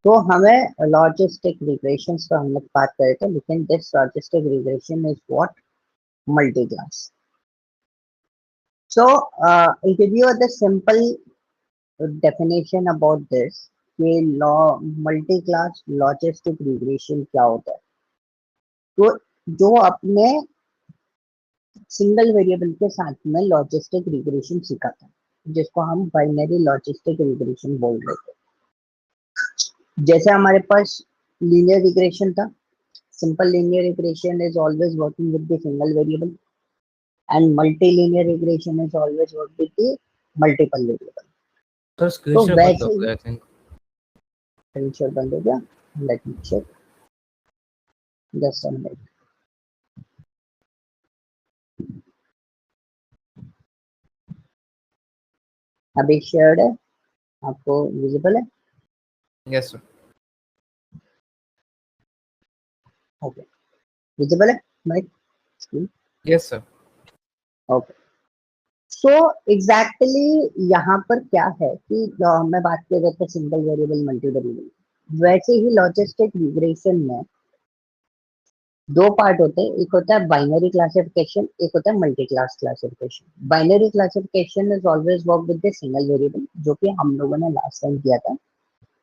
तो हमें logistic regression तो हम लोग बात करे थे, लेकिन this logistic regression is what, multi class. So I'll give you the simple definition about this कि law multi class logistic regression क्या होता है. तो जो अपने सिंगल वेरिएबल के साथ में लॉजिस्टिक रिग्रेशन सीखा था, जिसको हम बाइनरी लॉजिस्टिक रिग्रेशन बोल रहे थे. जैसे हमारे पास लीनियर रिग्रेशन था, simple linear regression is always working with the single variable, and multi linear regression is always work with the multiple variable. Sir screen तो शेयर बंद वैसे हो ही गया आई थिंक. स्क्रीनशॉट बंद हो गया, let me check, just a minute. अभी shared है, आपको विजिबल है? Yes sir. ओके, विजिबल है my screen? Yes sir. Okay. So exactly यहाँ पर क्या है कि मैं बात कर रहे थे सिंगल वेरिएबल मल्टी वेरिएबल, वैसे ही लॉजिस्टिक रिग्रेशन में दो पार्ट होते हैं. एक होता है बाइनरी क्लासिफिकेशन, एक होता है multi class classification. Binary classification is always work with the single variable, जो कि हम लोगों ने लास्ट टाइम किया था.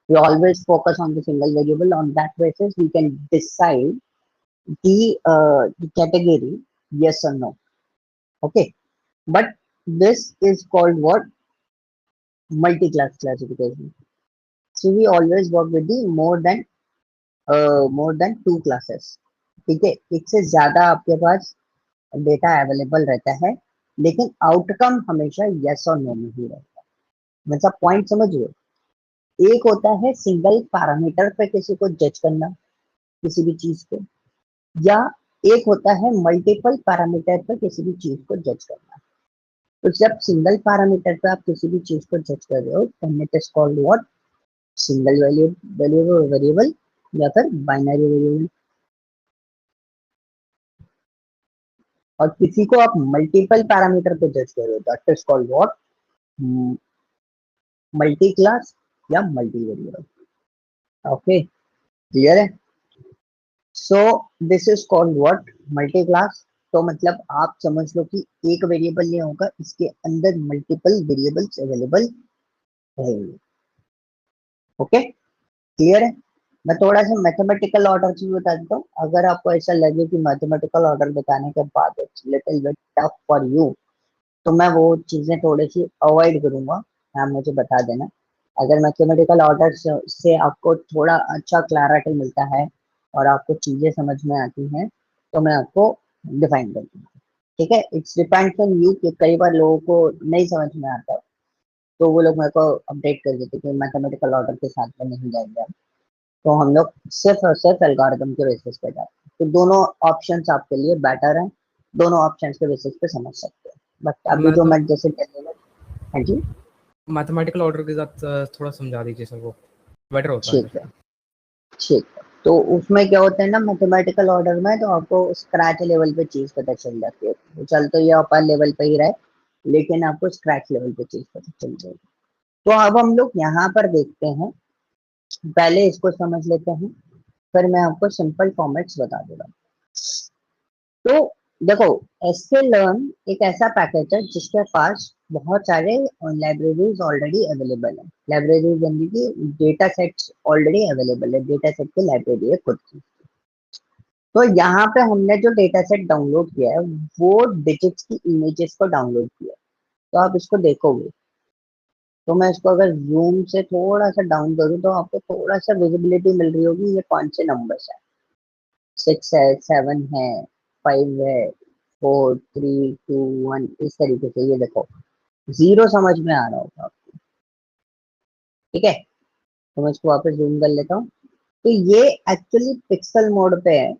We always focus on the single variable, on that basis we can decide the category yes or no. Okay, but this is called what, multi-class classification. So we always work with the more than two classes. ठीक है, एक से ज्यादा आपके पास data available रहता है, लेकिन outcome हमेशा यस और नो में ही रहता है. मतलब पॉइंट समझ लो. एक होता है सिंगल पैरामीटर पे किसी को जज करना, किसी भी चीज को, या एक होता है मल्टीपल पैरामीटर पे किसी भी चीज को जज करना. तो जब सिंगल पैरामीटर पे आप किसी भी चीज को जज कर रहे हो, then it is called what, single variable या फिर बाइनरी वेरिएबल. और किसी को आप मल्टीपल पैरामीटर पे जज कर रहे हो, that is called what, multi class या मल्टी वेरिएबल. ओके, क्लियर है? So this is called what, multi class. तो मतलब आप समझ लो कि एक वेरिएबल नहीं होगा, इसके अंदर मल्टीपल वेरिएबल्स अवेलेबल रहेंगे. ओके, क्लियर है? मैं थोड़ा सा मैथमेटिकल ऑर्डर भी बता देता हूँ. अगर आपको ऐसा लगे कि मैथमेटिकल ऑर्डर बताने के बाद it's little bit tough for you, तो मैं वो चीजें थोड़ी सी अवॉइड करूंगा. आप मुझे बता देना. अगर मैथमेटिकल ऑर्डर से आपको थोड़ा अच्छा क्लैरिटी मिलता है और आपको चीजें समझ में आती हैं, तो मैं आपको डिफाइन कर दूंगा. ठीक है, इट्स डिपेंड्स ऑन यू कि कई बार लोगों को नहीं समझ में आता, तो वो लोग मेरे को अपडेट कर देते कि मैथमेटिकल ऑर्डर के साथ में नहीं जाएंगे हम. तो हम लोग सिर्फ और सिर्फ एल्गोरिथम के बेसिस पे जाते हैं. तो दोनों ऑप्शंस आपके लिए बेटर हैं, दोनों ऑप्शंस के बेसिस पे समझ सकते हैं. बट अभी मैं जो तो मैं जैसे, हाँ जी, मैथमेटिकल ऑर्डर के साथ थोड़ा समझा दीजिए सर, वो बेटर होता है ठीक सर. है. ठीक है, तो उसमें क्या होता है ना, मैथमेटिकल ऑर्डर में तो आपको स्क्रैच लेवल पे चीज पता चल जाती है. तो चल तो ये अपर लेवल पे ही रहे, लेकिन आपको स्क्रैच लेवल पे चीज पता चल जाएगी. तो अब हम लोग यहाँ पर देखते हैं, पहले इसको समझ लेते हैं, फिर मैं आपको सिंपल फॉर्मेट्स बता दूंगा. तो देखो, एसक्यूएल लर्न एक ऐसा पैकेज है जिसके पास बहुत सारे लाइब्रेरीज ऑलरेडी अवेलेबल है. लाइब्रेरीज यानी कि डेटा सेट्स ऑलरेडी अवेलेबल है, डेटा सेट की लाइब्रेरी है खुद की. तो यहाँ पे हमने जो डेटा सेट डाउनलोड किया है, वो डिजिट्स की इमेजेस को डाउनलोड किया है. तो आप इसको देखोगे, तो मैं इसको अगर जूम से थोड़ा सा डाउन करूँ तो आपको थोड़ा सा विजिबिलिटी मिल रही होगी. ये कौन से नंबर्स है, 6 है, 7 है, 5 है, 4 3 2 1, इस तरीके से. ये देखो, जीरो समझ में आ रहा होगा आपको. ठीक है, तो मैं इसको वापस जूम कर लेता हूँ. तो ये एक्चुअली पिक्सल मोड पे है.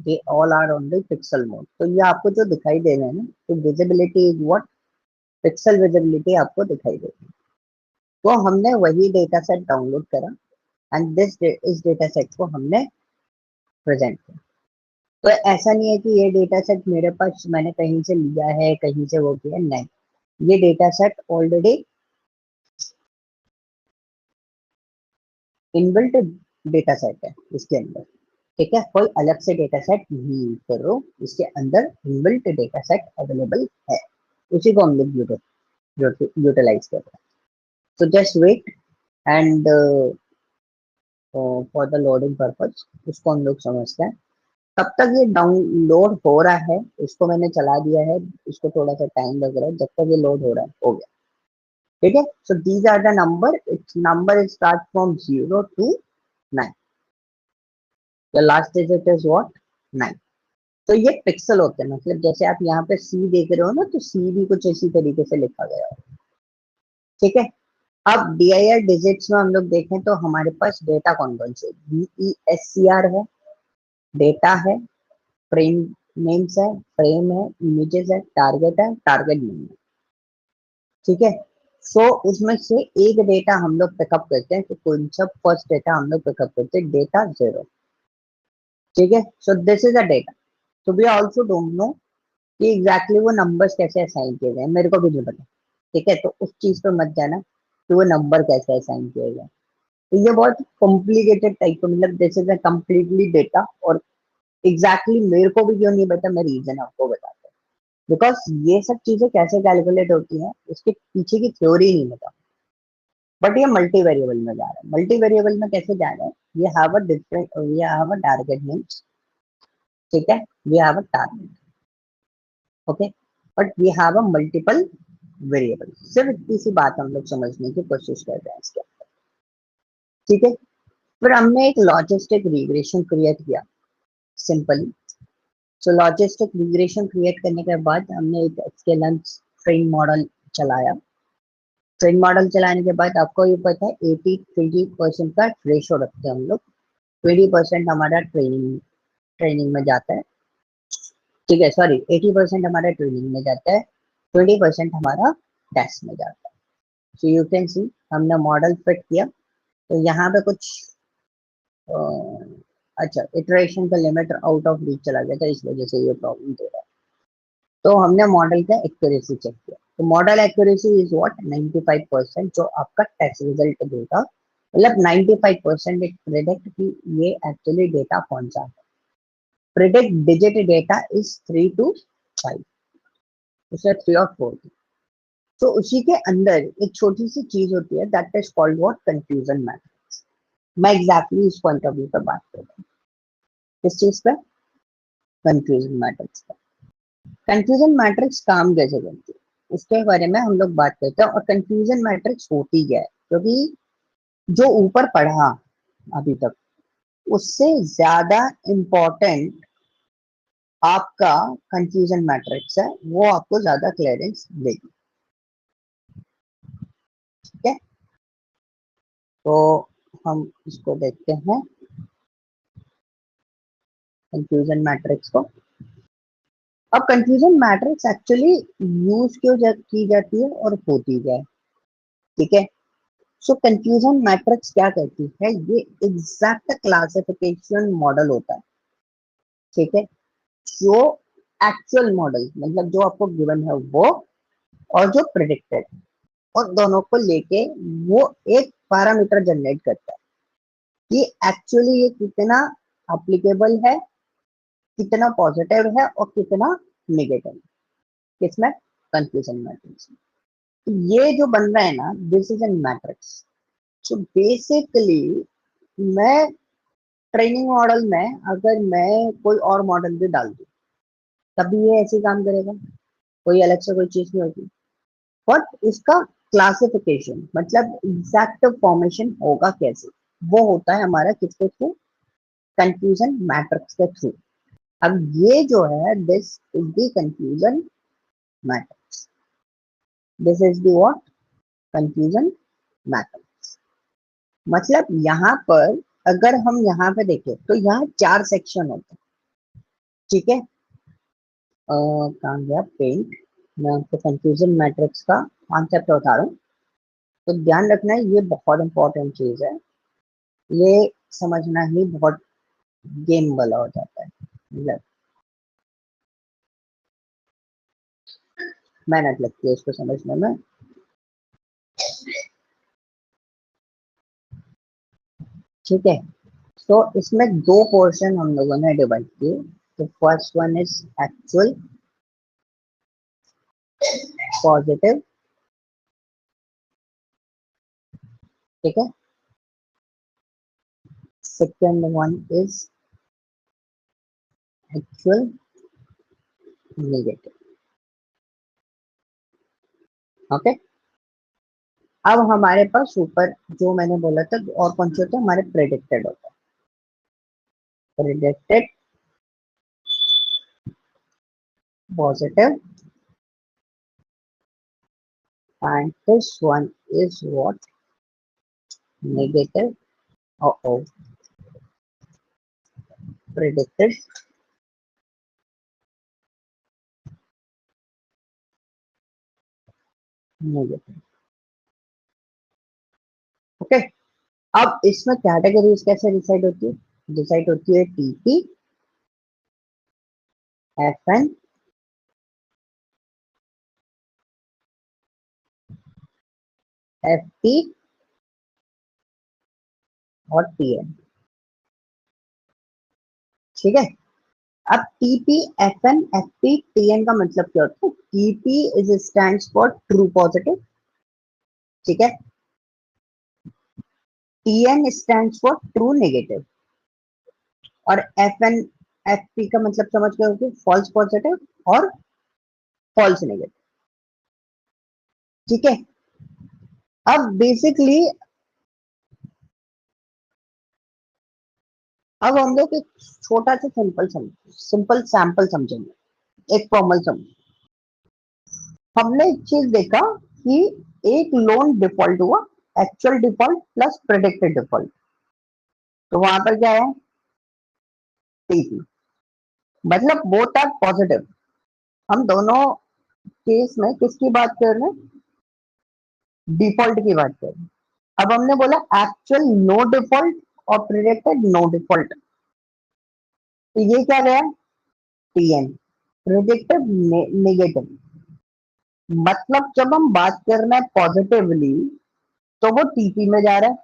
ये all are on the pixel mode. तो ये आपको जो दिखाई दे रहे हैं ना, तो visibility is what, pixel visibility आपको दिखाई दे रही है. तो हमने वही डेटा सेट डाउनलोड करा, एंड इस डेटा सेट को हमने प्रेजेंट किया. तो ऐसा नहीं है कि ये डेटा सेट मेरे पास मैंने कहीं से लिया है, कहीं से वो किया, नहीं. ये data set already inbuilt data set है इसके अंदर, ठीक है, कोई अलग से डेटा सेट नहीं यूज कर रहे हो, इसके अंदर इनबिल्ट डेटा सेट अवेलेबल है, उसी को हम लोग यूटिलाइज कर रहे हैं। तो just wait and for the loading purpose इसको हम लोग समझते हैं। तब तक ये डाउनलोड हो रहा है, इसको मैंने चला दिया है, इसको थोड़ा सा टाइम लग रहा है, जब तक ये लोड हो रहा है हो गया, ठीक है। So these are the number, it's number start from 0 to 9, the last digit is what 9। तो ये पिक्सल होते हैं, मतलब जैसे आप यहाँ पे सी देख रहे हो ना, तो सी भी कुछ इसी तरीके से लिखा गया है, ठीक है। अब DIR डिजिट्स में हम लोग देखें तो हमारे पास डेटा कौन कौन से VESCR है, डेटा है, फ्रेम नेम्स है, फ्रेम है, इमेजेस है, टारगेट नेम है, ठीक है। सो उसमें से एक डेटा हम लोग पिकअप करते हैं, तो कौन सा फर्स्ट डेटा हम लोग पिकअप करते हैं, डेटा 0, ठीक है। So this is a data, तो वी आल्सो डोंट नो कि एग्जैक्टली वो नंबर्स कैसे असाइन किए गए, मेरे को भी नहीं पता, ठीक है। तो उस चीज पे मत जाना कि वो नंबर कैसे असाइन किए गए, तो ये बहुत कॉम्प्लिकेटेड टाइप का, मतलब this is a completely data, और एग्जैक्टली मेरे को भी क्यों नहीं पता, मैं रीजन आपको बताता हूँ, बिकॉज ये सब चीजें कैसे कैलकुलेट होती हैं इसके पीछे की थ्योरी नहीं पता। बट ये मल्टी वेरिएबल में जा रहा है, मल्टी वेरिएबल में कैसे जा रहा है, ये हैव अ डिफरेंट, ये हैव अ टारगेट मीन्स, ठीक है, we have a target, okay, but we have a multiple variable. सिर्फ इतनी सी बात हम लोग समझने की कोशिश कर रहे हैं इसके, ठीक है। फिर हमने एक लॉजिस्टिक रिग्रेशन क्रिएट किया सिंपली। सो लॉजिस्टिक रिग्रेशन क्रिएट करने के बाद हमने एक स्केलर ट्रेन मॉडल चलाया। ट्रेन मॉडल चलाने के बाद आपको ये पता है 80-20% का रेशो रखते हैं हम लोग, 20% हमारा ट्रेनिंग ट्रेनिंग में जाता है, ठीक है, सॉरी 80% हमारा ट्रेनिंग में जाता है, 20% हमारा टेस्ट में जाता है। सो यू कैन सी हमने मॉडल फिट किया, तो यहाँ पे कुछ अच्छा इटरेशन का लिमिट आउट ऑफ रीच चला गया था, इस वजह से ये प्रॉब्लम दे रहा है। तो हमने मॉडल का एक्यूरेसी चेक किया, तो मॉडल एक्यूरेसी इज व्हाट 95%, जो आपका टेस्ट रिजल्ट देगा, मतलब 95% इट प्रेडिक्ट कि ये एक्चुअली डेटा कौन सा है। Predict digit data is 3 to 5, उसे 3 और 4, तो उसी के अंदर एक छोटी सी चीज होती है that is called what confusion matrix. मैं एग्जैक्टली इस पॉइंट ऑफ व्यू पर बात कर रहा हूँ, किस चीज पे, कंफ्यूजन मैट्रिक्स पे। कंफ्यूजन मैट्रिक्स काम कैसे करती है उसके बारे में हम लोग बात करते हैं, और कंफ्यूजन मैट्रिक्स होती है क्योंकि जो ऊपर पढ़ा अभी तक उससे ज्यादा इम्पोर्टेंट आपका कंफ्यूजन मैट्रिक्स है, वो आपको ज्यादा क्लियरेंस देगी, ठीक है। तो हम इसको देखते हैं कंफ्यूजन मैट्रिक्स को। अब कंफ्यूजन मैट्रिक्स एक्चुअली यूज क्यों की जाती है और होती क्या है, ठीक है। सो कंफ्यूजन मैट्रिक्स क्या कहती है, ये एग्जैक्ट क्लासिफिकेशन मॉडल होता है, ठीक है। जो एक्चुअल मॉडल मतलब जो आपको गिवन है वो, और जो प्रिडिक्टेड, और दोनों को लेके वो एक पैरामीटर जनरेट करता है कि एक्चुअली ये कितना अप्लीकेबल है, कितना पॉजिटिव है और कितना नेगेटिव, किसमें, कंफ्यूजन मैट्रिक्स। तो ये जो बन रहा है ना, this is N matrix. So basically मैं ट्रेनिंग मॉडल में अगर मैं कोई और मॉडल भी डाल दूं तभी ये ऐसे काम करेगा, कोई अलग से कोई चीज नहीं होगी, बट इसका क्लासिफिकेशन मतलब एग्जैक्ट फॉर्मेशन होगा कैसे, वो होता है हमारा किसके थ्रू, कंफ्यूजन मैट्रिक्स के थ्रू। अब ये जो है this is the confusion matrix, this is the what, confusion matrix. मतलब यहाँ पर अगर हम यहाँ पे देखें तो यहाँ 4 सेक्शन होते हैं, ठीक है। कहाँ गया पेंट, मैं आपको कंफ्यूजन मैट्रिक्स का कॉन्सेप्ट बता रहा हूँ, तो ध्यान रखना है ये बहुत इंपॉर्टेंट चीज है, ये समझना ही बहुत गेम वाला हो जाता है, मतलब मेहनत लगती है इसको समझने में। ठीक है। तो इसमें दो पोर्शन हम लोगों ने डिवाइड किए। तो first one is actual positive, ठीक है। Second one is actual negative. Okay, अब हमारे पास ऊपर जो मैंने बोला था और कौन से होते हैं हमारे, प्रेडिक्टेड होता है, predicted positive, and this one is what, negative. Oh, predicted negative. Okay, अब इसमें कैटेगरीज कैसे डिसाइड होती है? डिसाइड होती है टीपी, एफएन, एफपी और टीएन, ठीक है। अब टीपी, एफएन, एफपी, टीएन का मतलब क्या होता है? TP is stands for true positive, ठीक है। TN stands for true negative, और एफएन, एफपी का मतलब समझ गए होगे, फॉल्स पॉजिटिव और फॉल्स नेगेटिव, ठीक है। अब बेसिकली अब हम लोग एक छोटा सा सिंपल सैंपल समझेंगे, एक फॉर्मल समझ। हमने एक चीज देखा कि एक लोन डिफॉल्ट हुआ, actual default plus predicted default, तो वहां पर क्या है, टीपी, मतलब बोथ आर पॉजिटिव। हम दोनों केस में किसकी बात कर रहे हैं? डिफॉल्ट की बात कर रहे हैं। अब हमने बोला एक्चुअल नो डिफॉल्ट और प्रेडिक्टेड नो डिफॉल्ट, तो ये क्या गया, टीएन, प्रेडिक्टेड नेगेटिव। मतलब जब हम बात कर रहे हैं पॉजिटिवली तो वो टीपी में जा रहा है,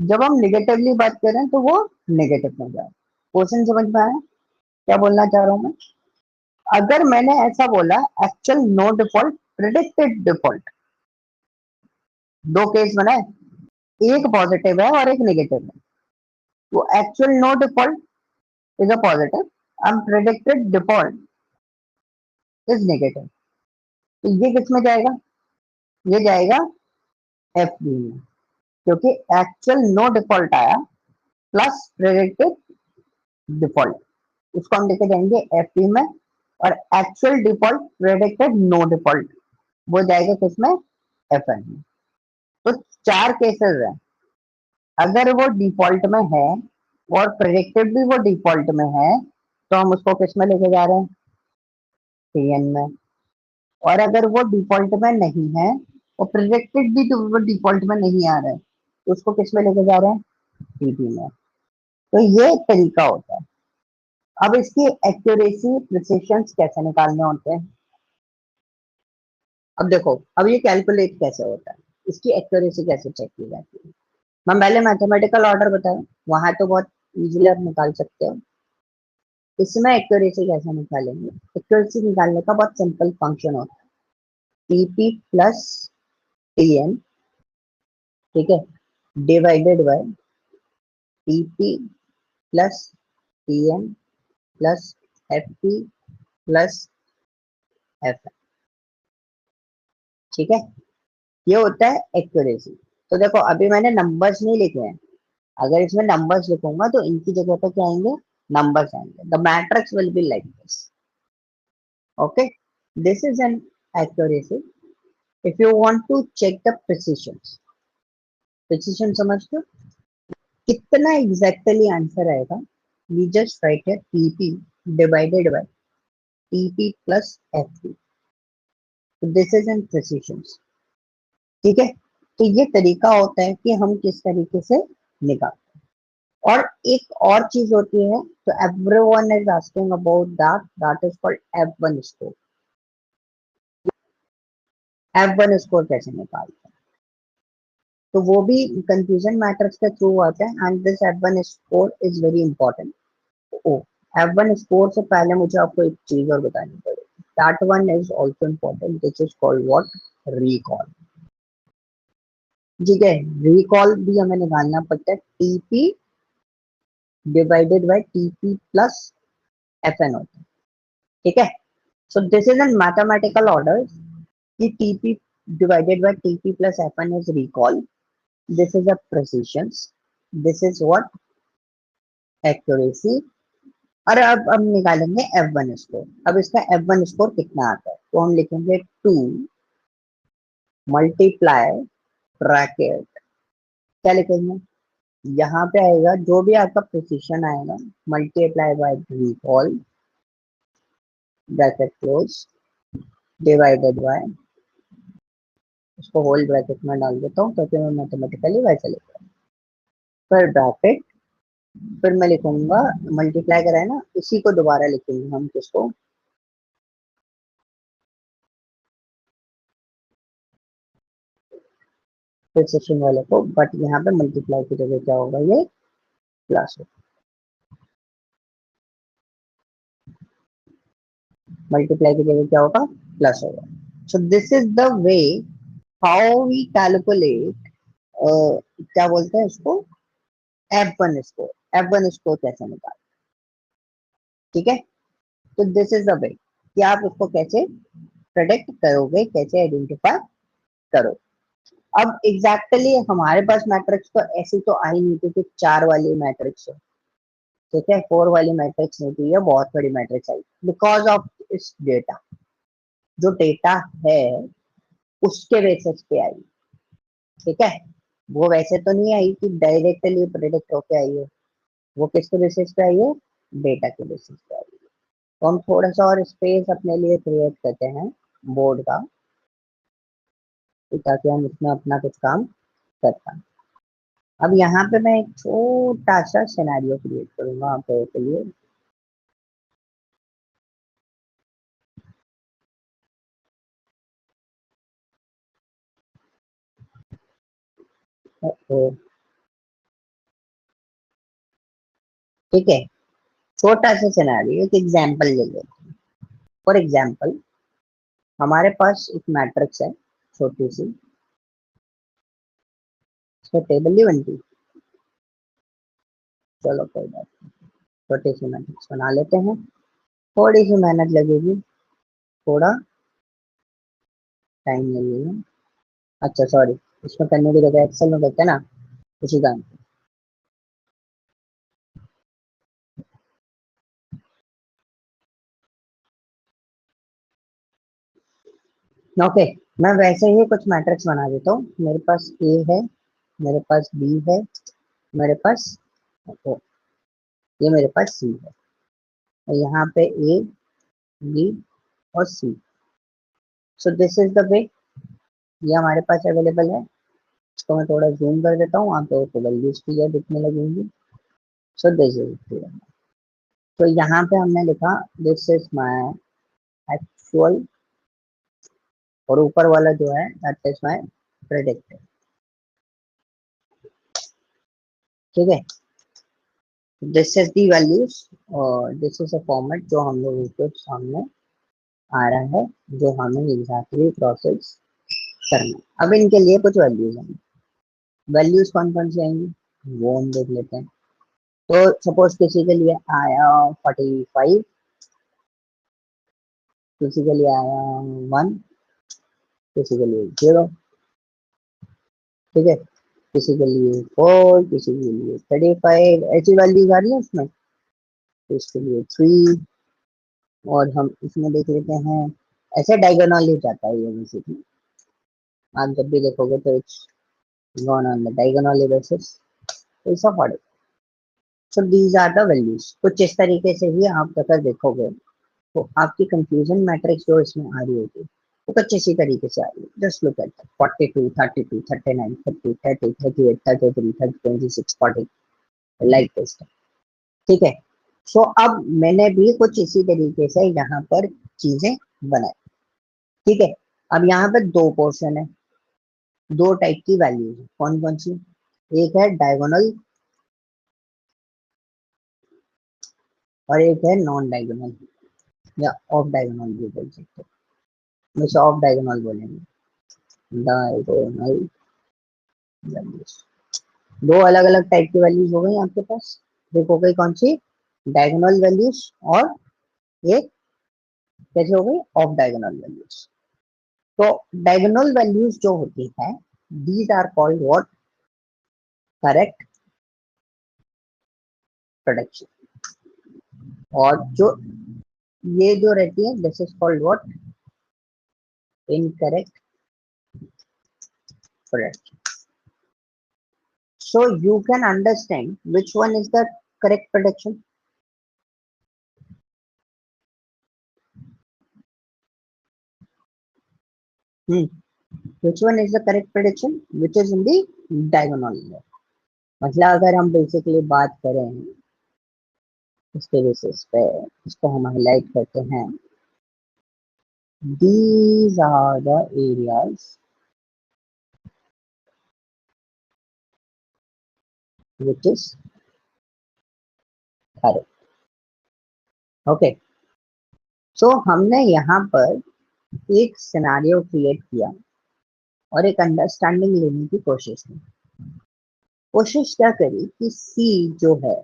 जब हम निगेटिवली बात कर रहे हैं तो वो नेगेटिव में जा रहा है। क्वेश्चन समझ में आया क्या बोलना चाह रहा हूं मैं? अगर मैंने ऐसा बोला actual no default, predicted default, दो केस बनाए, एक पॉजिटिव है और एक नेगेटिव है, तो actual no default is a positive and predicted default is negative, तो ये किस में जाएगा? ये जाएगा एफ बी में, क्योंकि एक्चुअल नो डिफॉल्ट आया प्लस प्रेडिक्टेड डिफॉल्ट, उसको हम लेके जाएंगे एफ बी में, और actual default predicted no default वो जाएगा किसमें, एफ एन में। तो चार केसेस है, अगर वो डिफॉल्ट में है और प्रेडिक्टेड भी वो डिफॉल्ट में है तो हम उसको किस में लेके जा रहे हैं, टीएन में। और अगर वो डिफॉल्ट में नहीं है और प्रेडिक्टेड भी तो वो डिफॉल्ट में नहीं आ रहा है तो उसको किस में लेके जा रहे हैं, टीपी में। तो ये एक तरीका होता है। अब इसकी एक्यूरेसी प्रिसिशन कैसे निकालने होते हैं? अब देखो, अब ये कैलकुलेट कैसे होता है, इसकी एक्यूरेसी कैसे चेक की जाती है। मैं पहले मैथमेटिकल ऑर्डर बताऊं, वहां तो बहुत इजीली आप निकाल सकते हो। इसमें एक्यूरेसी कैसे निकालेंगे? एक्यूरेसी निकालने का बहुत सिंपल फंक्शन होता है, टीपी प्लस टीएन, ठीक है, divided by TP plus TN plus FP plus F, ठीक है। ये होता है एक्यूरेसी। तो देखो अभी मैंने नंबर्स नहीं लिखे हैं, अगर इसमें नंबर्स लिखूंगा तो इनकी जगह पे क्या आएंगे, नंबर्स आएंगे। The matrix will be like this, okay. This is an accuracy. If you want to check the precision, precision समझते हो कितना एग्जैक्टली आंसर आएगा, वी जस्ट राइट है TP divided by TP plus FP, this is an precision, ठीक है। तो ये तरीका होता है कि हम किस तरीके से निकालते हैं। और एक और चीज होती है, तो everyone is asking about that, that is called F1 score. F1 score कैसे निकालते हैं? तो वो भी कंफ्यूजन मैट्रिक्स के थ्रू आता है and this F1 score is very important. Oh, F1 score से पहले मुझे आपको एक चीज और बतानी पड़ेगी, that one is also important, this is called what, recall. ठीक है, रिकॉल भी हमें निकालना पड़ता है, TP divided by TP plus FN होता है। ठीक है, so this is an mathematical order कि TP divided by TP plus FN is recall. This is a precision. This is what, accuracy. और अब निकालेंगे F1 स्कोर। अब इसका F1 स्कोर कितना आता है, तो हम लिखेंगे 2 मल्टीप्लाई ब्रैकेट, क्या लिखेंगे, यहाँ पे आएगा जो भी आपका प्रिसिशन आएगा, multiply by recall bracket close divided by, इसको होल ब्रैकेट में डाल देता हूँ क्योंकि मैं मैथमेटिकली वैसे लिखता हूँ, फिर ब्रैकेट, फिर मैं लिखूंगा मल्टीप्लाई करा है ना, इसी को दोबारा लिखेंगे हम, किसको, प्रिसिशन वाले को, बट यहाँ पे मल्टीप्लाई की जगह क्या होगा, ये प्लस होगा, मल्टीप्लाई की जगह क्या होगा, प्लस होगा। So this is the way how we calculate, क्या बोलते हैं इसको, F1 स्कोर। F1 स्कोर कैसे निकाल, ठीक है, तो दिस इज द वे कि आप उसको कैसे प्रेडिक्ट करोगे, कैसे आइडेंटिफाई करोगे। अब एग्जैक्टली हमारे पास मैट्रिक्स तो ऐसी तो आई नहीं थी कि 4 वाली मैट्रिक्स है, ठीक है, 4 वाली मैट्रिक्स नहीं थी, ये बहुत बड़ी मैट्रिक्स आई बिकॉज ऑफ इस डेटा, जो डेटा है उसके बेसिस पे आई, ठीक है, वो वैसे तो नहीं आई कि डायरेक्टली प्रेडिक्ट होके आई है, वो किसके बेसिस पे आई है, डेटा के बेसिस पे आई है। तो हम थोड़ा सा और स्पेस अपने लिए क्रिएट करते हैं बोर्ड का, ताकि हम इसमें अपना कुछ काम कर पाए। अब यहाँ पे मैं एक छोटा सा सिनेरियो क्रिएट करूंगा आप लोगों के लिए। ठीक है, छोटा सा सिनेरियो, एक एग्जांपल ले लेते हैं। फॉर एग्जांपल हमारे पास एक मैट्रिक्स है छोटी सी, इसको टेबल नहीं बनती, चलो कोई बात नहीं, छोटी सी मैट्रिक्स बना लेते हैं, थोड़ी सी मेहनत लगेगी, थोड़ा टाइम लगेगा, अच्छा सॉरी, इसमें करने की जगह एक्सेल में करते हैं ना, उसी काम। ओके, मैं वैसे ही कुछ मैट्रिक्स बना देता हूँ, मेरे पास ए है, मेरे पास बी है, मेरे पास ओ, ये मेरे पास सी है, और यहाँ पे ए बी और C. So this is the way, ये हमारे पास अवेलेबल है, इसको मैं थोड़ा जूम कर देता हूँ, आप लोगों को वैल्यूज क्लियर दिखने लगेंगी। सो दिस इज क्लियर, तो यहाँ पे हमने लिखा दिस इज माय एक्चुअल, और ऊपर वाला जो है दैट इज माय प्रेडिक्टेड, ठीक है, दिस इज दी वैल्यूज, और दिस इज अ फॉर्मेट जो हम लोगों के सामने आ रहा है, जो हमें एग्जैक्टली प्रोसेस करना है। अब इनके लिए कुछ वैल्यूज हैं, वैल्यूज कौन कौन सी आएंगी वो हम देख लेते हैं। तो सपोज किसी के लिए आया 45, किसी के लिए आया 1, किसी के लिए 0, ठीक है, किसी के लिए 4, किसी के लिए 35, ऐसी वैल्यूज आ रही है उसमें, तो इसके लिए 3, और हम इसमें देख लेते हैं, ऐसे डायगोनली जाता है ये बेसिकली, आप जब भी देखोगे तो it's gone on the diagonally basis, तो it's of order. So these are the values, कुछ इस तरीके से ही आप अगर देखोगे तो आपकी कंफ्यूजन मैट्रिक्स जो इसमें आ रही होगी वो कुछ इसी तरीके से आ रही है। Just look at 42, 32, 39, 30, 30, 38, 33, 30, 26, 40, like this, ठीक है। सो अब मैंने भी कुछ इसी तरीके से यहाँ पर चीजें बनाई, ठीक है। अब यहाँ पे दो पोर्शन है, दो टाइप की वैल्यूज है, कौन कौन सी? एक है डायगोनल और एक है नॉन डायगोनल या ऑफ डायगोनल भी बोल सकते हो, हमेशा ऑफ डायगोनल बोलेंगे। डायगोनल वैल्यूज, दो अलग अलग टाइप की वैल्यूज हो गई आपके पास। देखो गई कौन सी? डायगोनल वैल्यूज और एक कैसे हो गई? Off diagonal values. तो डायगोनल वैल्यूज जो होती है, these are called what? Correct production. और जो ये जो रहती है, this is called what? Incorrect production. So you can understand which one is the correct prediction. Which one is the correct prediction? Which is in the diagonal layer. मतलब अगर हम basically बात करें इसके बेसिस पे, इसको हम हाईलाइट करते हैं, these are the areas which is correct. Okay. So हमने यहाँ पर एक सिनेरियो क्रिएट किया और एक अंडरस्टैंडिंग लेने की कोशिश की। कोशिश क्या करी कि सी जो है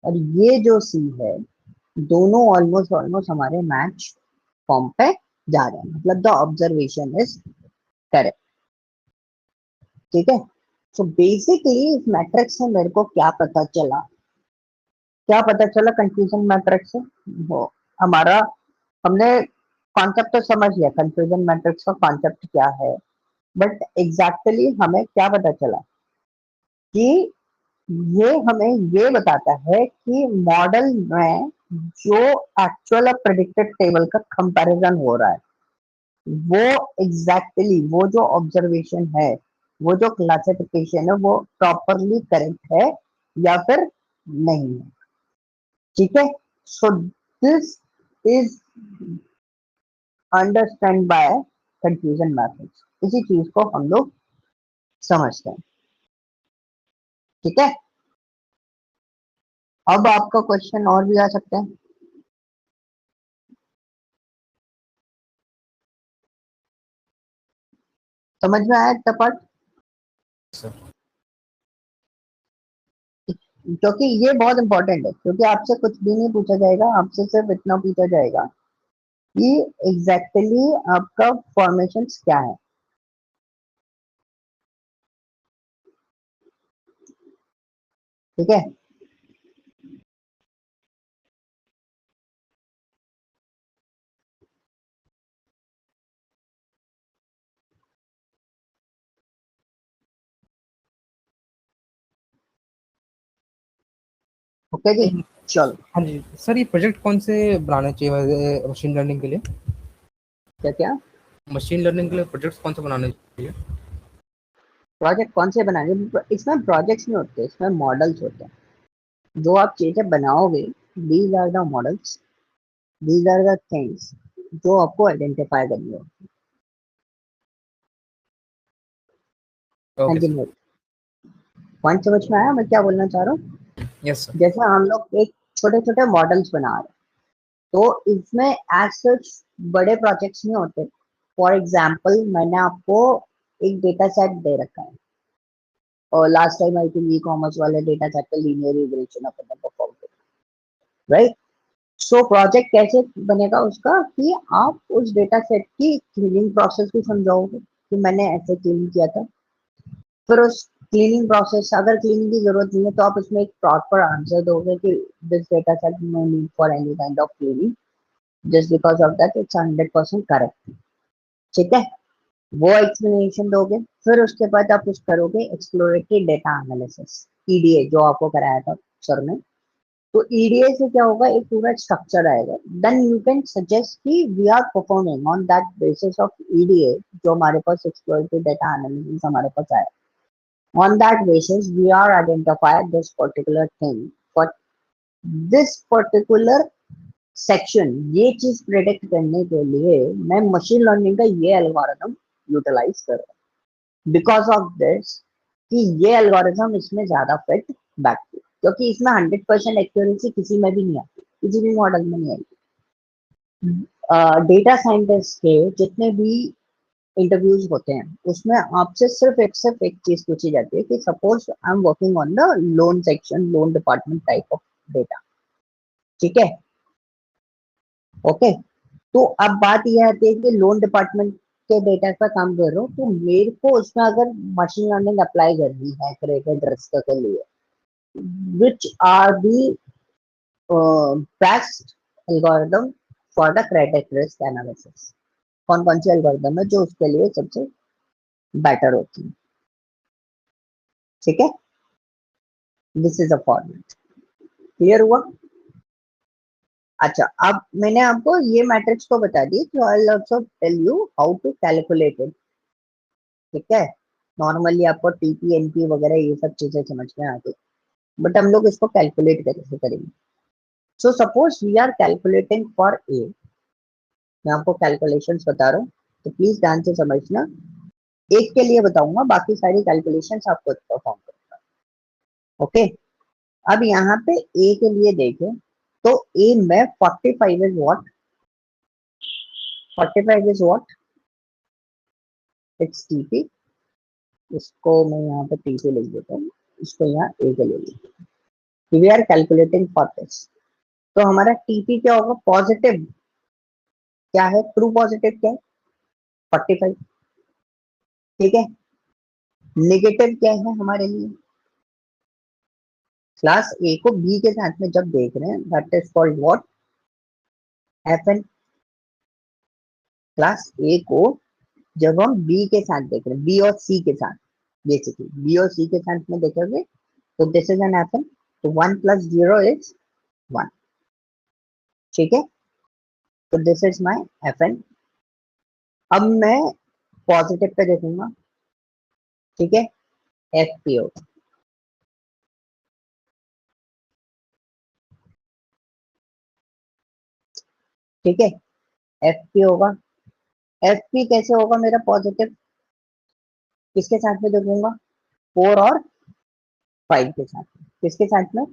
और ये जो सी है, दोनों ऑलमोस्ट ऑलमोस्ट हमारे मैच फॉर्म पे जा रहे हैं, मतलब द ऑब्जर्वेशन इज करेक्ट। ठीक है। सो बेसिकली इस मैट्रिक्स से मेरे को क्या पता चला? क्या पता चला कंफ्यूजन मैट्रिक्स से? वो हमारा, हमने कॉन्सेप्ट तो समझ लिया, कंफ्यूजन मैट्रिक्स का कॉन्सेप्ट क्या है, बट एग्जैक्टली हमें क्या पता चला कि ये हमें ये बताता है कि मॉडल में जो एक्चुअल और प्रेडिक्टेड टेबल का कंपैरिजन हो रहा है, वो एग्जैक्टली वो जो ऑब्जर्वेशन है, वो जो क्लासिफिकेशन है, वो प्रॉपरली करेक्ट है या फिर नहीं है। ठीक है। So this is understand by confusion matrix. इसी चीज को हम लोग समझते हैं। ठीक है। अब आपका क्वेश्चन और भी आ सकता है। समझ में आया इतना पार्ट? सर क्योंकि ये बहुत इंपॉर्टेंट है, क्योंकि आपसे कुछ भी नहीं पूछा जाएगा, आपसे सिर्फ इतना पूछा जाएगा कि एग्जैक्टली आपका फॉर्मेशन क्या है। ठीक है। ओके जी, चलो। हाँ जी सर, ये प्रोजेक्ट कौन से बनाने चाहिए मशीन लर्निंग के लिए? क्या क्या मशीन लर्निंग के लिए प्रोजेक्ट्स कौन से बनाने चाहिए? प्रोजेक्ट कौन से बनाएंगे? इसमें प्रोजेक्ट्स नहीं होते, इसमें मॉडल्स होते हैं। जो आप चीजें बनाओगे, these are the models, these are the things जो आपको आइडेंटिफाई करनी होगी। हाँ ओके जी, सर। पॉइंट समझ में आया मैं क्या बोलना चाह रहा हूँ? Yes sir. जैसे हम लोग एक छोटे छोटे मॉडल्स बना रहे हैं, तो इसमें एज सच बड़े प्रोजेक्ट्स नहीं होते। फॉर एग्जाम्पल मैंने आपको एक डेटा सेट दे रखा है, और last time I think e commerce वाले डेटा सेट पे लीनियर रिग्रेशन अपन ने परफॉर्म किया, राइट? सो प्रोजेक्ट कैसे बनेगा उसका कि आप उस डेटा सेट की क्लीनिंग प्रोसेस भी समझाओगे कि मैंने ऐसे क्लीन किया था। फिर उस क्लीनिंग प्रोसेस, अगर क्लीनिंग की जरूरत नहीं है तो आप उसमें एक प्रॉपर आंसर दोगे कि this data set no need for any kind of cleaning, just because of that it's 100% correct. ठीक है। वो एक्सप्लेनेशन दोगे, फिर उसके बाद आप कुछ करोगे एक्सप्लोरेटरी डेटा एनालिसिस, ईडीए, जो आपको कराया था सर ने। तो ईडीए से क्या होगा, एक पूरा स्ट्रक्चर आएगा, देन यू कैन सजेस्ट कि we are performing on that basis of EDA, जो हमारे पास एक्सप्लोरेटरी डेटा एनालिसिस हमारे पास आया, on that basis we are identify this particular thing for this particular section. ये चीज प्रेडिक्ट करने के लिए मैं मशीन लर्निंग का ये एल्गोरिथम यूटिलाइज कर रहा हूँ। बिकॉज ऑफ दिस कि ये एल्गोरिथम इसमें ज्यादा फिट बैठती है, क्योंकि इसमें 100% एक्यूरेसी किसी में भी नहीं आती, किसी भी मॉडल में नहीं आएगी। डेटा साइंटिस्ट के जितने भी इंटरव्यूज होते हैं उसमें आपसे सिर्फ एक चीज पूछी जाती है कि suppose I am working on the loan section, loan department type of data, ठीक है, ओके। तो अब बात यह आती है कि लोन डिपार्टमेंट के डेटा पर काम कर रहा हूँ, तो मेरे को उसमें अगर मशीन लर्निंग अप्लाई करनी है क्रेडिट रिस्क के लिए, which are the best algorithm for the credit risk analysis, कौन कौन सी एल्गोरिदम है जो उसके लिए सबसे बेटर होती है, ठीक है। This is a format, clear हुआ। अच्छा, अब मैंने आपको ये मैट्रिक्स तो बता दी, तो I also tell you how to calculate it, ठीक है। नॉर्मली आपको टीपी एनपी वगैरह ये सब चीजें समझ में आती, बट हम लोग इसको कैलकुलेट कैसे करेंगे। So suppose we are calculating for A, मैं आपको कैलकुलेशंस बता रहा हूँ, तो प्लीज ध्यान से समझना, एक के लिए बताऊंगा, बाकी सारी कैलकुलेशंस आपको परफॉर्म करूंगा, ओके। अब यहाँ पे ए के लिए देखें, तो ए में 45 is what, 45 is what, it's TP, इसको मैं यहाँ पे टीपी लिख देता हूँ, इसको यहाँ ए के लिए लिख, we are calculating for this. तो हमारा टीपी क्या होगा, पॉजिटिव क्या है, ट्रू पॉजिटिव क्या है 45, ठीक है। नेगेटिव क्या है हमारे लिए, क्लास ए को बी के साथ में जब देख रहे हैं, that is called what, F N. Class A को जब हम बी के साथ देख रहे हैं, बी और सी के साथ, बेसिकली बी और सी के साथ में देखेंगे, तो this is an F N, तो 1 + 0 इज 1, ठीक है। तो this is my F N. अब मैं पॉजिटिव पे देखूंगा, ठीक है, एफ पी होगा, ठीक है, एफ पी होगा। एफ पी कैसे होगा मेरा पॉजिटिव, किसके साथ में देखूंगा, 4 और 5 के साथ में, किसके साथ में,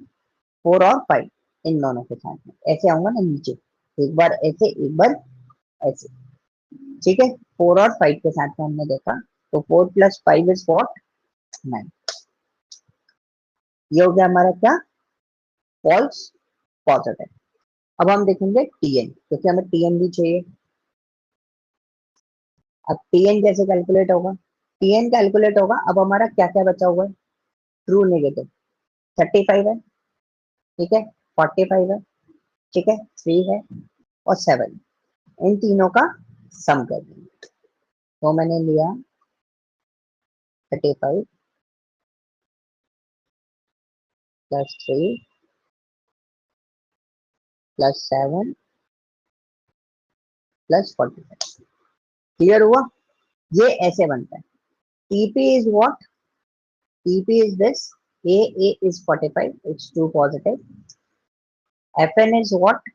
4 और 5, इन दोनों के साथ में, ऐसे आऊंगा ना नीचे, एक बार ऐसे एक बार ऐसे, ठीक है। 4 और 5 के साथ में हमने देखा, तो 4 + 5 इज व्हाट, 9। ये हो गया हमारा क्या, फॉल्स पॉजिटिव। अब हम देखेंगे टीएन, क्योंकि हमें टीएन भी चाहिए। अब टीएन कैसे कैलकुलेट होगा, टीएन कैलकुलेट होगा, अब हमारा क्या क्या बचा हुआ है, ट्रू नेगेटिव, 35 है, ठीक है, 45 है, ठीक है, 3 है और 7, इन तीनों का सम कर देंगे। तो मैंने लिया 35 + 3 + 7 + 45, क्लियर हुआ। ये ऐसे बनता है, TP is what, TP is this, A is 45, it's true positive, FN is what,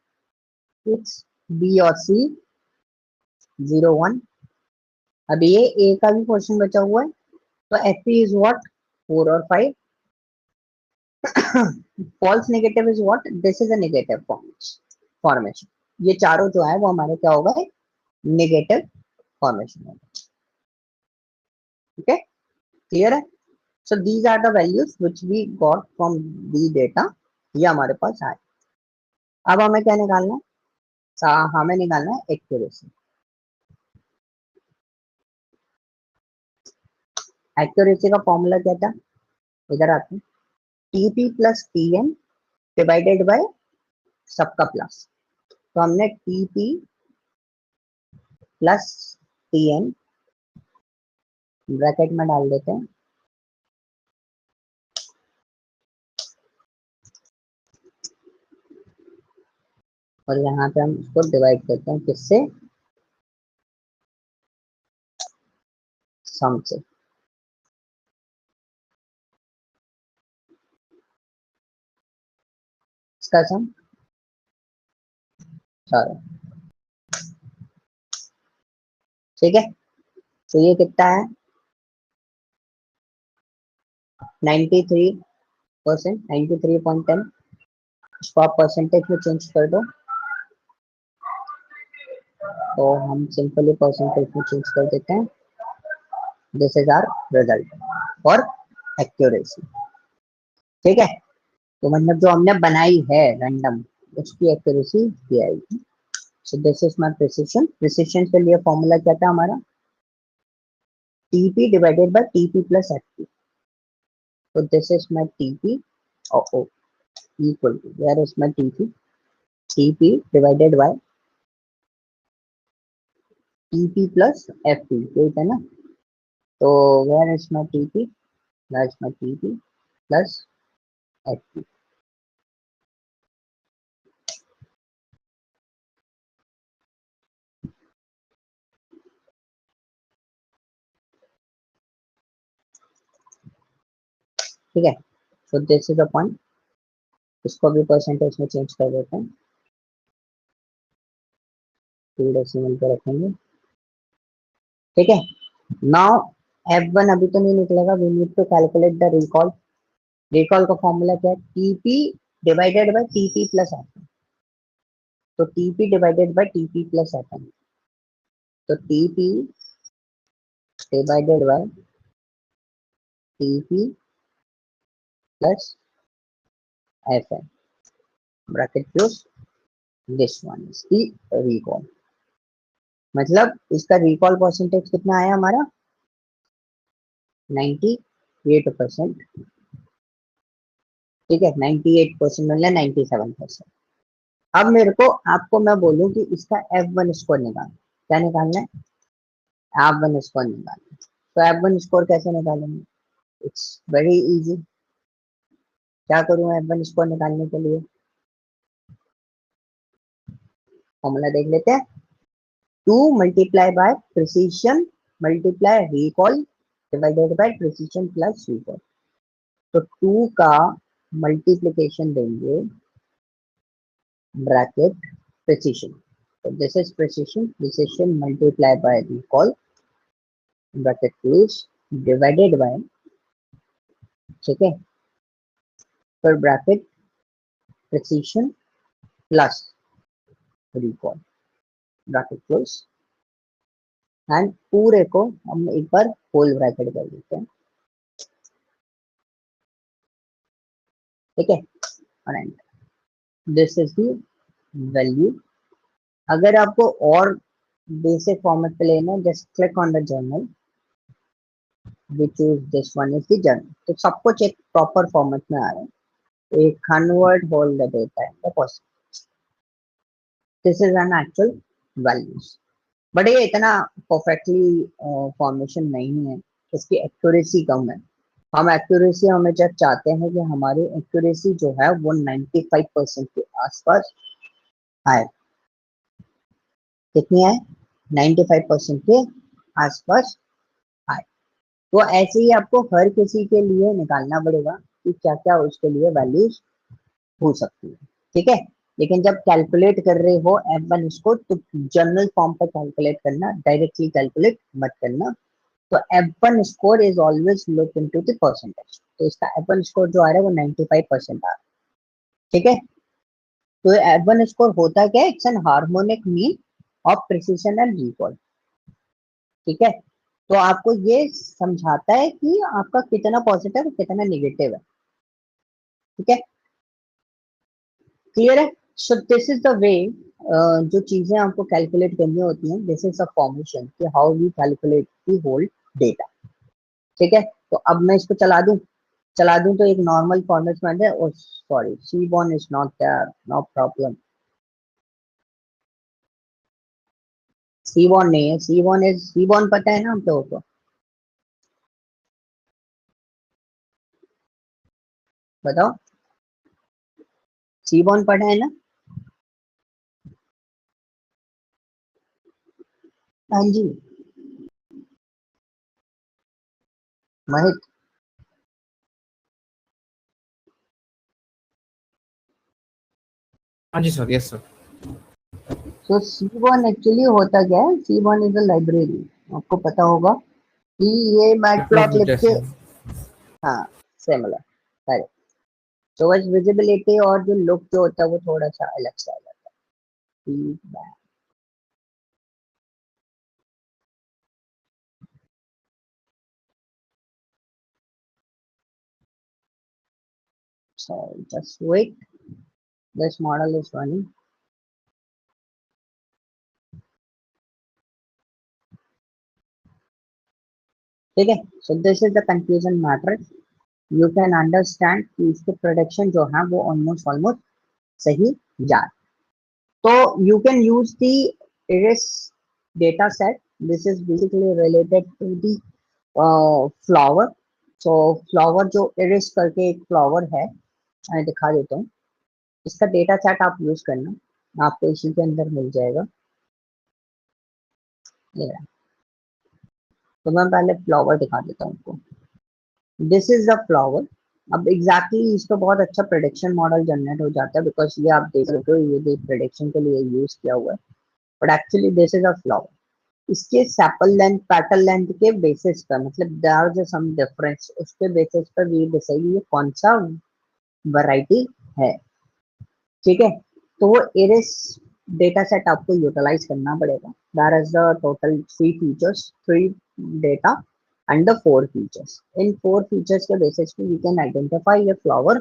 it's B और सी 0 1। अब ये ए का भी क्वेश्चन बचा हुआ है, तो एफ पी इज व्हाट, 4 और 5, false negative is what, this is a negative formation, ये चारों जो है वो हमारे क्या होगा, नेगेटिव फॉर्मेशन होगा, ठीक है, क्लियर है। So these are the values which we got from the data, ये हमारे पास आए। अब हमें क्या निकालना है, हमें निकालना है एक्यूरेसी। एक्यूरेसी का फॉर्मूला क्या था, इधर आते हैं, टीपी + टीएन डिवाइडेड बाय सबका प्लस, तो हमने टीपी + टीएन ब्रैकेट में डाल देते हैं, और यहाँ पे हम इसको डिवाइड करते हैं किससे, सम से, इसका सम 4, ठीक है। तो ये कितना है, 93%, 93.10, इसको आप परसेंटेज में चेंज कर दो, तो हम सिंपली परसेंटेज में चेंज कर देते हैं। This is our result for accuracy. ठीक है, तो मतलब जो हमने बनाई है रैंडम, उसकी एक्यूरेसी ये आएगी। सो this is my precision. Precision के लिए फॉर्मूला क्या था हमारा, TP divided by TP plus FP. So this is my TP equal to, where is my TP? TP divided by TP plus FP, ठीक है ना? तो where is my TP? That's my TP plus FP. ठीक है, so this is the point. इसको भी percentage में change कर देते हैं, 2 डेसिमल पे रखेंगे। ठीक है, नाउ F1 अभी तो नहीं निकलेगा, we need to calculate the recall. Recall का फॉर्मूला क्या है, TP divided by TP plus FM। तो TP divided by TP plus FM, तो TP divided by TP plus FM bracket close, this one is the recall। मतलब इसका recall percentage कितना आया हमारा, 98%। ठीक है, 98% मतलब 97%। अब मेरे को आपको मैं बोलूं कि इसका F1 स्कोर निकालना, क्या निकालना है, F1 स्कोर निकालना। तो F1 स्कोर कैसे निकालेंगे, इट्स वेरी इजी। क्या करूं F1 स्कोर निकालने के लिए, फॉर्मूला देख लेते हैं। 2 multiply by precision multiply recall divided by precision plus recall। तो 2 का मल्टीप्लिकेशन देंगे ब्रैकेट प्रिसिशन, तो this is precision, precision multiply by recall bracket close divided by, ठीक है, फिर bracket precision plus recall bracket close, and पूरे को हम एक बार होल ब्रैकेट कर देते हैं। ठीक है, and this is the value. अगर आपको और बेसिक फॉर्मेट पे लेना है, just click on the journal which is this one is the journal. तो सब कुछ एक प्रॉपर फॉर्मेट में आ रहा है, एक convert whole the data in the percentage, this is an actual values. But ये इतना परफेक्टली फॉर्मेशन नहीं है, इसकी एक्यूरेसी कम है। हम एक्यूरेसी हमें जब चाहते हैं कि हमारी एक्यूरेसी जो है वो 95% के आसपास आए। कितनी है, 95% के आसपास आए। तो ऐसे ही आपको हर किसी के लिए निकालना पड़ेगा कि क्या क्या उसके लिए वैल्यूज हो सकती है। ठीक है, लेकिन जब कैलकुलेट कर रहे हो F1 स्कोर, तो जनरल फॉर्म पर कैलकुलेट करना, डायरेक्टली कैलकुलेट मत करना। तो F1 score is always look into the percentage. तो इसका F1 स्कोर जो आ रहा है वो 95% आ रहा है। ठीक है, तो F1 स्कोर होता क्या है, it's an harmonic mean of precision and recall. ठीक है, तो आपको ये समझाता है कि आपका कितना पॉजिटिव है कितना नेगेटिव है। ठीक है, क्लियर है। So this is the way, जो चीजें आपको कैलकुलेट करनी होती हैं, दिस इज अ फॉर्मेशन कि how we calculate the whole data. ठीक है, तो अब मैं इसको चला दूं तो एक नॉर्मल फॉर्मेट में है। और sorry, Seaborn is not there, no problem. Seaborn नहीं है, सीबॉर्न पता है ना हम लोगों को, बताओ, सीबॉर्न पढ़ा है ना? हाँ जी, महित। हाँ जी सर, यस सर। तो सीबॉर्न एक्चुअली होता क्या है, सीबॉर्न इज अ लाइब्रेरी। आपको पता होगा कि ये मैटप्लॉट लिख के, हाँ, सिमिलर, करेक्ट। तो बस विजिबिलिटी और जो लुक जो होता है वो थोड़ा सा अलग सा आ जाता है। Feedback, so just wait, this model is running. ठीक है, so this is the confusion matrix. You can understand कि इसके प्रोडक्शन जो है वो ऑलमोस्ट सही जा रहा है। तो you can use the iris data set. This is basically related to the flower. So flower जो iris करके एक flower है, मैं दिखा देता हूँ। इसका डेटा सेट आप यूज करना, आपको इसी के अंदर मिल जाएगा। ये रहा। तो मैं पहले फ्लावर दिखा देता हूँ आपको। This is the flower. अब एग्जैक्टली इस पर बहुत अच्छा प्रेडिक्शन मॉडल जनरेट हो जाता है, बिकॉज ये आप देख सकते हो ये प्रेडिक्शन के लिए यूज किया हुआ है, but actually this is a flower. इसके सेपल लेंथ, पेटल लेंथ के बेसिस पर, मतलब देयर इज सम डिफरेंस, उसके बेसिस पर ये डिसाइड ये कौन सा वैरायटी है। ठीक है, तो वो इरिस डेटा सेट आपको यूटिलाइज करना पड़ेगा। That is the total 3 data and the 4 features. In 4 features के बेसिस पे यू कैन आइडेंटिफाई ये फ्लावर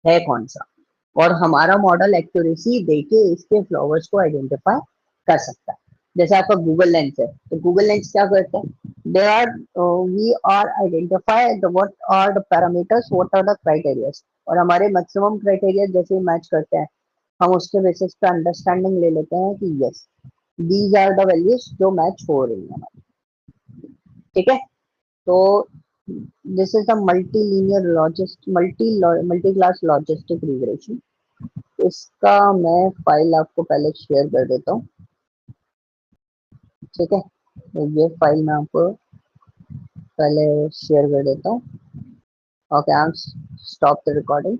है कौन सा, और हमारा मॉडल एक्यूरेसी देके इसके फ्लावर्स को आइडेंटिफाई कर सकता है। जैसे आपका गूगल लेंस है, तो गूगल लेंस क्या करता है, they are we are identify the what are the parameters, what are the criterias, और हमारे मैक्सिमम क्राइटेरिया जैसे मैच करते हैं हम उसके बेसिस पे अंडरस्टैंडिंग ले लेते हैं कि yes these are the values जो मैच हो रही है हमारी। ठीक है, तो this is the multi linear logist multi class logistic regression. इसका मैं फाइल आपको पहले शेयर कर देता हूँ। ठीक है, तो ये फाइल मैं आपको पहले शेयर कर देता हूँ। Okay, I am stop the recording.